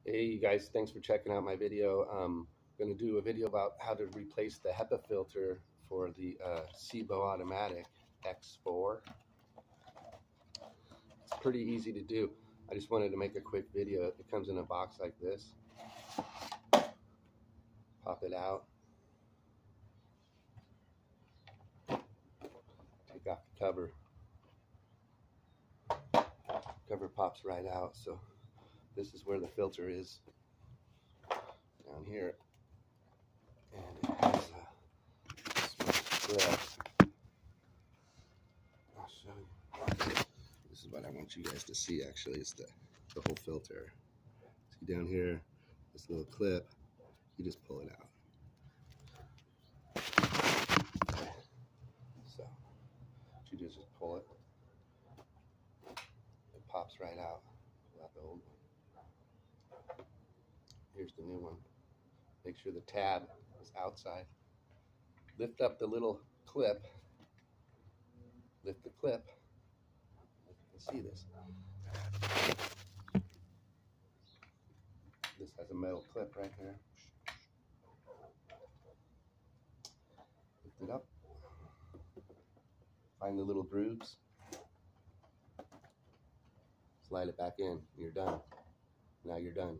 Hey you guys, thanks for checking out my video. I'm going to do a video about how to replace the HEPA filter for the Sebo Automatic X4. It's pretty easy to do. I just wanted to make a quick video. It comes in a box like this. Pop it out. Take off the cover. Cover pops right out. So this is where the filter is down here. And it has a thread. I'll show you. This is what I want you guys to see actually. It's the whole filter. See down here, this little clip, you just pull it out. Okay. So you just pull it. It pops right out. Pull out the old one. Here's the new one. Make sure the tab is outside. Lift up the little clip. Lift the clip. You can see this. This has a metal clip right here. Lift it up. Find the little grooves. Slide it back in. You're done. Now you're done.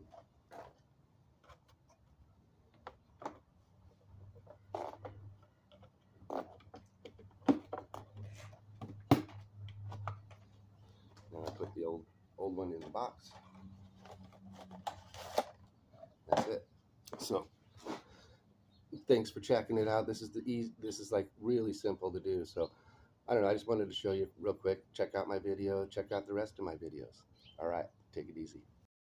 Now I put the old one in the box. That's it. So thanks for checking it out. This is like really simple to do. So I don't know, I just wanted to show you real quick. Check out my video, check out the rest of my videos. All right, take it easy.